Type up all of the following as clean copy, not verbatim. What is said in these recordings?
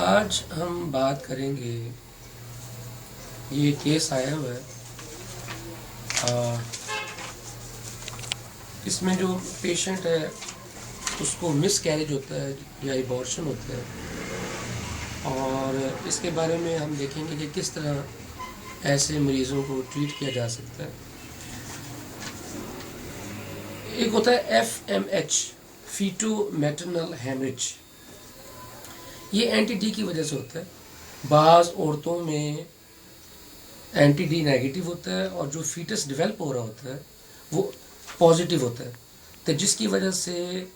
आज हम बात करेंगे, ये केस आया हुआ है। आ, इसमें जो पेशेंट है उसको मिस कैरेज होता है या एबॉर्शन होता है, और इसके बारे में हम देखेंगे कि किस तरह ऐसे मरीज़ों को ट्रीट किया जा सकता है। एक होता है FMH, फीटो मैटरनल हेमरेज। ये एंटी डी की वजह से होता है। बाज़ औरतों में एंटी डी नेगेटिव होता है और जो फीटस डेवलप हो रहा होता है वो पॉजिटिव होता है, तो जिसकी वजह से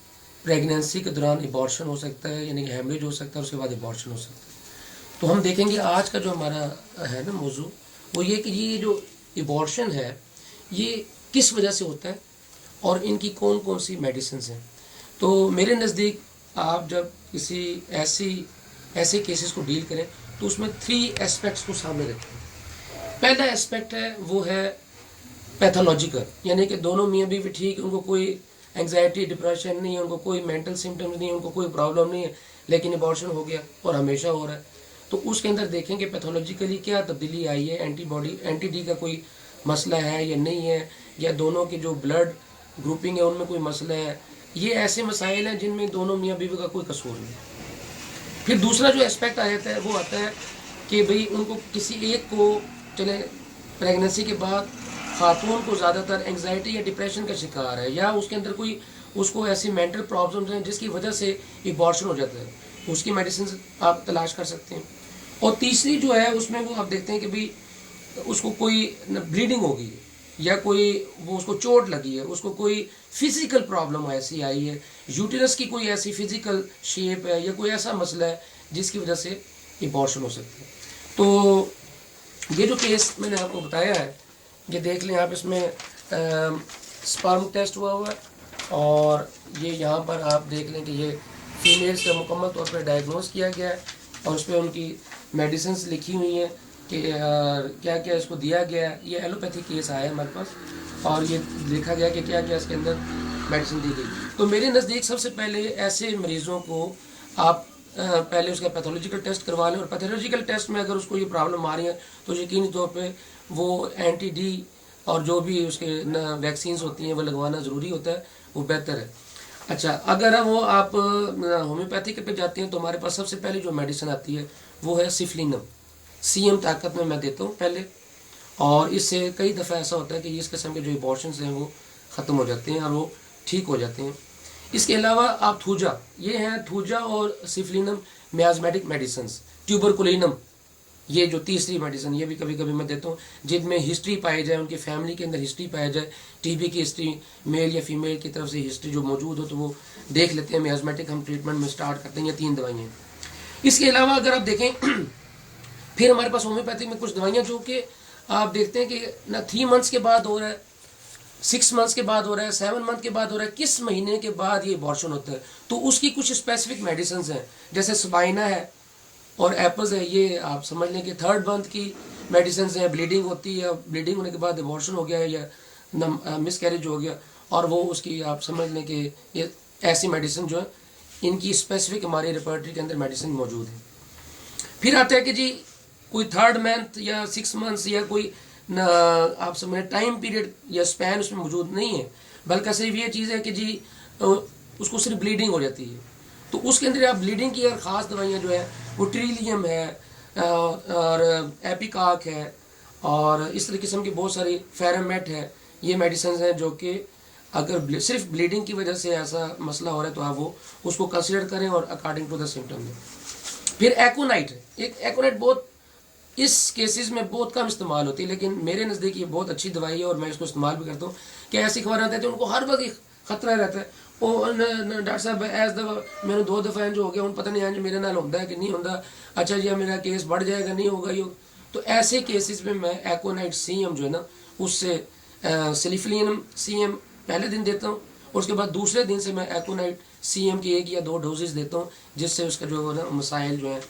प्रेगनेंसी के दौरान एबॉर्शन हो सकता है, यानी कि हेमरेज हो सकता है, उसके बाद एबॉर्शन हो सकता है। तो हम देखेंगे आज का जो हमारा है ना मौजू, वो ये कि ये जो एबॉर्शन है ये किस वजह से होता है और इनकी कौन कौन सी मेडिसिन हैं। तो मेरे नज़दीक आप जब किसी ऐसे केसेस को डील करें तो उसमें 3 एस्पेक्ट्स को सामने रखें। पहला एस्पेक्ट है वो है पैथोलॉजिकल, यानी कि दोनों मियाँ बीवी ठीक, उनको कोई एंग्जाइटी डिप्रेशन नहीं है, उनको कोई मेंटल सिम्टम्स नहीं है, उनको कोई प्रॉब्लम नहीं है, लेकिन एबॉर्शन हो गया और हमेशा हो रहा है। तो उसके अंदर देखेंगे पैथोलॉजिकली क्या तब्दीली आई है, एंटी डी का कोई मसला है या नहीं है, या दोनों की जो ब्लड ग्रुपिंग है उनमें कोई मसला है। ये ऐसे मसाइल हैं जिनमें दोनों मियाँ बीवी का कोई कसूर नहीं। फिर दूसरा जो एस्पेक्ट आ जाता है वो आता है कि भाई उनको किसी एक को, चले प्रेगनेंसी के बाद खातून को ज़्यादातर एंग्जाइटी या डिप्रेशन का शिकार है, या उसके अंदर कोई उसको ऐसी मेंटल प्रॉब्लम्स हैं जिसकी वजह से एबॉर्शन हो जाता है, उसकी मेडिसिन आप तलाश कर सकते हैं। और तीसरी जो है उसमें वो आप देखते हैं कि भाई उसको कोई ब्लीडिंग होगी, या कोई वो उसको चोट लगी है, उसको कोई फिजिकल प्रॉब्लम ऐसी आई है, यूटेरस की कोई ऐसी फिजिकल शेप है, या कोई ऐसा मसला है जिसकी वजह से एबॉर्शन हो सकती है। तो ये जो केस मैंने आपको बताया है, ये देख लें आप, इसमें स्पर्म टेस्ट हुआ है, और ये यहाँ पर आप देख लें कि ये फीमेल्स का मुकम्मल तौर पर डायग्नोज किया गया है, और उस पर उनकी मेडिसिन लिखी हुई हैं कि क्या क्या इसको दिया गया है। ये एलोपैथी केस आया है हमारे पास, और ये लिखा गया कि क्या क्या इसके अंदर मेडिसिन दी गई। तो मेरे नज़दीक सबसे पहले ऐसे मरीज़ों को आप पहले उसका पैथोलॉजिकल टेस्ट करवा लें, और पैथोलॉजिकल टेस्ट में अगर उसको ये प्रॉब्लम आ रही है तो यकीनी तौर पे वो एंटी डी और जो भी उसके वैक्सीन्स होती हैं वो लगवाना ज़रूरी होता है, वो बेहतर है। अच्छा, अगर वो आप होम्योपैथिक पे जाते हैं तो हमारे पास सबसे पहले जो मेडिसिन आती है वो है सिफलिनम। CM ताकत में मैं देता हूँ पहले, और इससे कई दफ़ा ऐसा होता है कि इस किस्म के जो एबॉर्शंस हैं वो ख़त्म हो जाते हैं और वो ठीक हो जाते हैं। इसके अलावा आप थूजा, ये हैं थूजा और सिफलिनम मियाज़मेटिक मेडिसिन। ट्यूबरकुलिनम, ये जो तीसरी मेडिसिन, ये भी कभी कभी मैं देता हूँ, जिनमें हिस्ट्री पाई जाए, उनकी फैमिली के अंदर हिस्ट्री पाई जाए, TB की हिस्ट्री मेल या फीमेल की तरफ से हिस्ट्री जो मौजूद हो तो वो देख लेते हैं। मियाज़मेटिक हम ट्रीटमेंट में स्टार्ट करते हैं, ये 3 दवाइयाँ। इसके अलावा अगर आप देखें फिर हमारे पास होम्योपैथिक में कुछ दवाइयाँ जो कि आप देखते हैं कि ना 3 मंथ्स के बाद हो रहा है, 6 मंथ्स के बाद हो रहा है, 7 मंथ के बाद हो रहा है, किस महीने के बाद ये एबॉर्शन होता है, तो उसकी कुछ स्पेसिफिक मेडिसिन हैं, जैसे स्पाइना है और एप्पल्स है। ये आप समझ लें कि 3rd मंथ की मेडिसिन है। ब्लीडिंग होती है, ब्लीडिंग होने के बाद एबॉर्शन हो गया है या मिस कैरेज हो गया, और वो उसकी आप समझ लें कि ये ऐसी मेडिसिन जो है इनकी स्पेसिफिक हमारी रिपर्टरी के अंदर मेडिसिन मौजूद है। फिर आता है कि जी कोई 3rd मंथ या 6 मंथ्स या कोई न, आप समझ टाइम पीरियड या स्पैन उसमें मौजूद नहीं है, बल्कि सिर्फ ये चीज़ है कि जी उसको सिर्फ ब्लीडिंग हो जाती है, तो उसके अंदर आप ब्लीडिंग की और ख़ास दवाइयाँ जो है वो ट्रिलियम है और एपिकाक है, और इस तरह किस्म की बहुत सारी फेरामेट है। ये मेडिसिन हैं जो कि अगर सिर्फ ब्लीडिंग की वजह से ऐसा मसला हो रहा है तो आप वो उसको कंसिडर करें और अकॉर्डिंग टू द सिम्टम दें। फिर एकोनाइट है, एक एकोनाइट बहुत इस केसेस में बहुत कम इस्तेमाल होती है, लेकिन मेरे नज़दीक ये बहुत अच्छी दवाई है और मैं इसको इस्तेमाल भी करता हूँ। कि ऐसी खबर आती है तो उनको हर वक्त खतरा रहता है, ओ डॉक्टर साहब ऐस दफ़ा मैंने 2 दफ़ा इंज हो गया, हूँ पता नहीं इंज मेरे नाल होता है कि नहीं होता, अच्छा जी मेरा केस बढ़ जाएगा, नहीं होगा ये। तो ऐसे केसेस में मैं एकोनाइट CM जो है ना उससे सिलिफलिनम CM पहले दिन देता हूँ, और उसके बाद दूसरे दिन से मैं एकोनाइट CM की 1 या 2 डोजेज देता हूँ, जिससे उसका जो है ना मसाइल जो है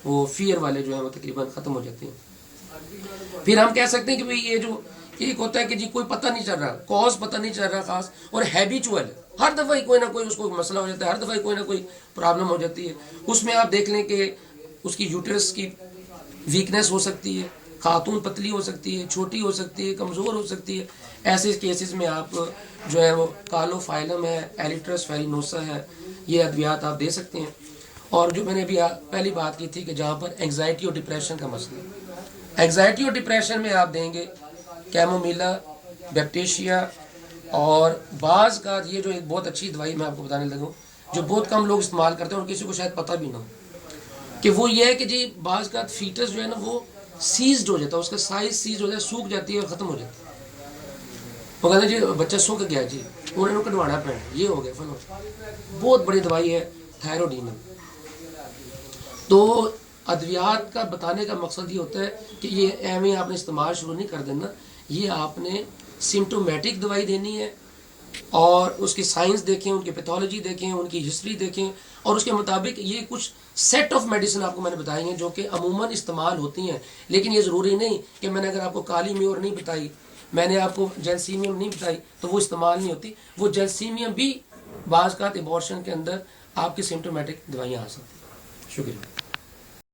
वो फियर वाले जो है वो तकरीबन ख़त्म हो जाते हैं। फिर हम कह सकते हैं कि भाई ये जो एक होता है कि जी कोई पता नहीं चल रहा, कॉज पता नहीं चल रहा खास, और हैबिचुअल है, हर दफ़ा ही कोई ना कोई उसको मसला हो जाता है, हर दफ़ा ही कोई ना कोई प्रॉब्लम हो जाती है। उसमें आप देख लें कि उसकी यूट्रस की वीकनेस हो सकती है, खातून पतली हो सकती है, छोटी हो सकती है, कमज़ोर हो सकती है। ऐसे केसेस में आप जो है वो कालोफाइलम है, एलिट्रस फेरिनोसा है, ये अद्वियात आप दे सकते हैं। और जो मैंने अभी पहली बात की थी कि जहाँ पर एंग्जाइटी और डिप्रेशन का मसला, एंग्जाइटी और डिप्रेशन में आप देंगे कैमोमिला, बैक्टीशिया, और बाज़ का ये जो एक बहुत अच्छी दवाई मैं आपको बताने लगूँ जो बहुत कम लोग इस्तेमाल करते हैं और किसी को शायद पता भी ना हो, कि वो ये है कि जी बाज़ का फीटस जो है ना वो सीज्ड हो जाता है, उसका साइज सीज हो जाता है, सूख जाती है और ख़त्म हो जाती है। वो कहते हैं जी बच्चा सूख गया जी, उन्होंने कटवाना पैना, ये हो गया फलो। बहुत बड़ी दवाई है थायरोडीन। तो अद्वियात का बताने का मकसद ये होता है कि ये एवं आपने इस्तेमाल शुरू नहीं कर देना, ये आपने सिम्टोमेटिक दवाई देनी है और उसकी साइंस देखें, उनकी पैथोलॉजी देखें, उनकी हिस्ट्री देखें और उसके मुताबिक ये कुछ सेट ऑफ मेडिसिन आपको मैंने बताई हैं जो कि अमूमन इस्तेमाल होती हैं। लेकिन ये ज़रूरी नहीं कि मैंने अगर आपको काली म्योर नहीं बताई, मैंने आपको जेलसीमियम नहीं बताई तो वो इस्तेमाल नहीं होती। वो जेलसीमियम भी बाज़ का एबॉर्शन के अंदर आपकी सिम्टोमेटिक दवाइयाँ आ सकती हैं। शुक्रिया।